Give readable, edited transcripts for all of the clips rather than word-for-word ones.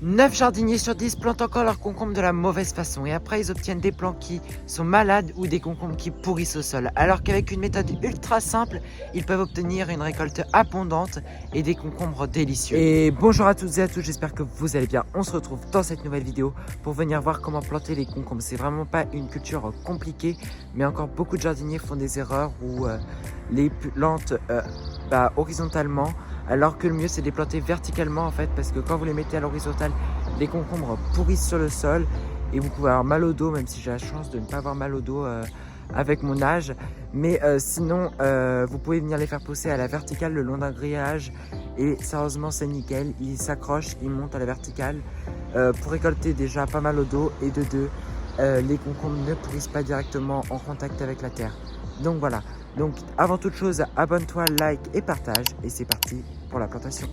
9 jardiniers sur 10 plantent encore leurs concombres de la mauvaise façon et après ils obtiennent des plants qui sont malades ou des concombres qui pourrissent au sol. Alors qu'avec une méthode ultra simple, ils peuvent obtenir une récolte abondante et des concombres délicieux. Et bonjour à toutes et à tous, j'espère que vous allez bien. On se retrouve dans cette nouvelle vidéo pour venir voir comment planter les concombres. C'est vraiment pas une culture compliquée, mais encore beaucoup de jardiniers font des erreurs où les plantent horizontalement. Alors que le mieux c'est de les planter verticalement en fait, parce que quand vous les mettez à l'horizontale, les concombres pourrissent sur le sol et vous pouvez avoir mal au dos, même si j'ai la chance de ne pas avoir mal au dos avec mon âge. Mais sinon, vous pouvez venir les faire pousser à la verticale le long d'un grillage et sérieusement c'est nickel, ils s'accrochent, ils montent à la verticale pour récolter déjà pas mal au dos et de deux, les concombres ne pourrissent pas directement en contact avec la terre. Donc voilà, donc avant toute chose, abonne-toi, like et partage et c'est parti pour la plantation.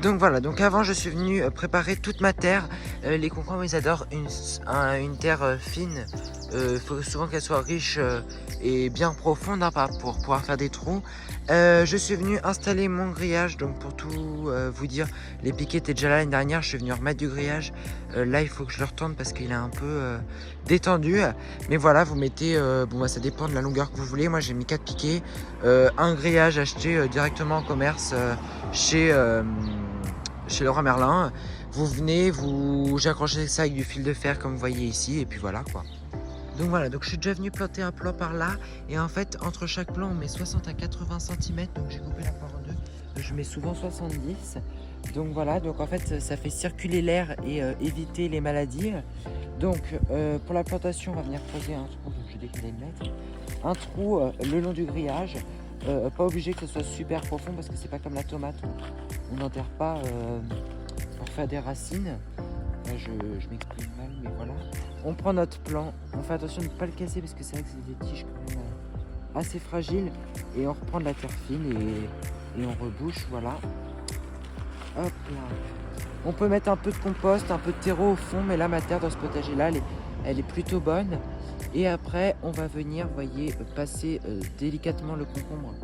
Donc voilà, donc avant je suis venu préparer toute ma terre. Les concombres ils adorent une terre fine. Il faut souvent qu'elle soit riche et bien profonde pour pouvoir faire des trous. Je suis venu installer mon grillage, donc pour tout vous dire, les piquets étaient déjà là l'année dernière, je suis venu remettre du grillage. Là il faut que je le retourne parce qu'il est un peu détendu. Mais voilà, vous mettez, ça dépend de la longueur que vous voulez. Moi j'ai mis 4 piquets, un grillage acheté directement en commerce chez Leroy Merlin. Vous venez, j'accroche ça avec du fil de fer comme vous voyez ici et puis voilà quoi. Donc voilà, donc je suis déjà venu planter un plant par là et en fait entre chaque plant on met 60 à 80 cm, donc j'ai coupé la part en deux, je mets souvent 70. Donc voilà, donc en fait ça fait circuler l'air et éviter les maladies. Donc pour la plantation on va venir creuser un trou, donc je vais décaler le mètre, un trou le long du grillage. Pas obligé que ce soit super profond parce que c'est pas comme la tomate où on n'enterre pas pour faire des racines. Là, je m'exprime mal, mais voilà. On prend notre plant, on fait attention de ne pas le casser parce que c'est vrai que c'est des tiges quand même assez fragiles et on reprend de la terre fine et on rebouche, voilà. Hop là. On peut mettre un peu de compost, un peu de terreau au fond, mais là ma terre dans ce potager là elle est plutôt bonne. Et après on va venir, voyez, passer délicatement le concombre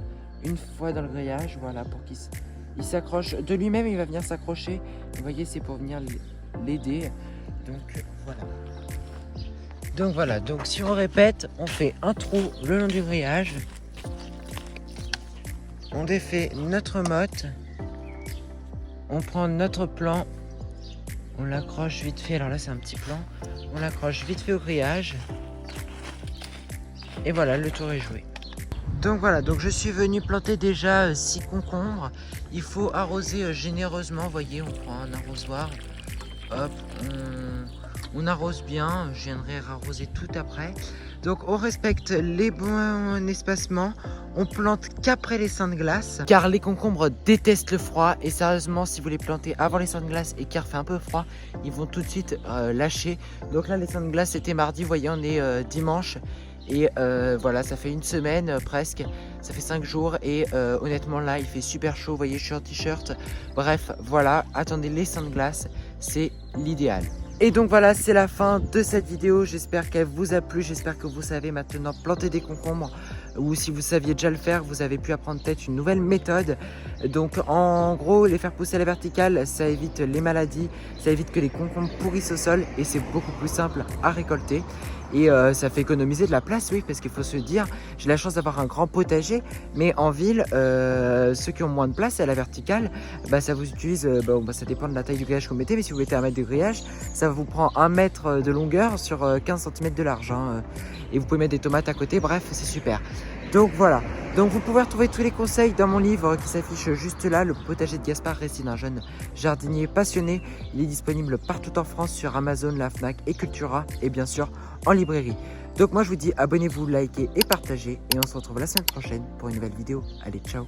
une fois dans le grillage, voilà, pour qu'il s'accroche de lui-même, il va venir s'accrocher. Vous voyez, c'est pour venir l'aider. Donc voilà, donc si on répète, on fait un trou le long du grillage, on défait notre motte, on prend notre plant, on l'accroche vite fait, alors là c'est un petit plan, on l'accroche vite fait au grillage et voilà, le tour est joué. Donc voilà, donc je suis venu planter déjà 6 concombres. Il faut arroser généreusement, vous voyez, on prend un arrosoir, hop, on arrose bien, je viendrai arroser tout après. Donc on respecte les bons espacements, on plante qu'après les seins de glace, car les concombres détestent le froid et sérieusement si vous les plantez avant les seins de glace et qu'il fait un peu froid, ils vont tout de suite lâcher. Donc là les seins de glace c'était mardi, vous voyez on est dimanche. Et voilà, ça fait une semaine presque, ça fait 5 jours et honnêtement là il fait super chaud, vous voyez je suis en t-shirt. Bref voilà, attendez les seins de glace, c'est l'idéal. Et donc voilà, c'est la fin de cette vidéo, j'espère qu'elle vous a plu, j'espère que vous savez maintenant planter des concombres ou si vous saviez déjà le faire, vous avez pu apprendre peut-être une nouvelle méthode. Donc en gros, les faire pousser à la verticale, ça évite les maladies, ça évite que les concombres pourrissent au sol et c'est beaucoup plus simple à récolter. Et ça fait économiser de la place, oui, parce qu'il faut se dire, j'ai la chance d'avoir un grand potager, mais en ville, ceux qui ont moins de place à la verticale, ça vous utilise, ça dépend de la taille du grillage que vous mettez, mais si vous mettez 1 mètre de grillage, ça vous prend 1 mètre de longueur sur 15 cm de large, hein, et vous pouvez mettre des tomates à côté, bref, c'est super. Donc voilà, donc vous pouvez retrouver tous les conseils dans mon livre qui s'affiche juste là, le potager de Gaspard, récit d'un jeune jardinier passionné. Il est disponible partout en France sur Amazon, la Fnac et Cultura et bien sûr en librairie. Donc moi je vous dis abonnez-vous, likez et partagez et on se retrouve la semaine prochaine pour une nouvelle vidéo. Allez, ciao!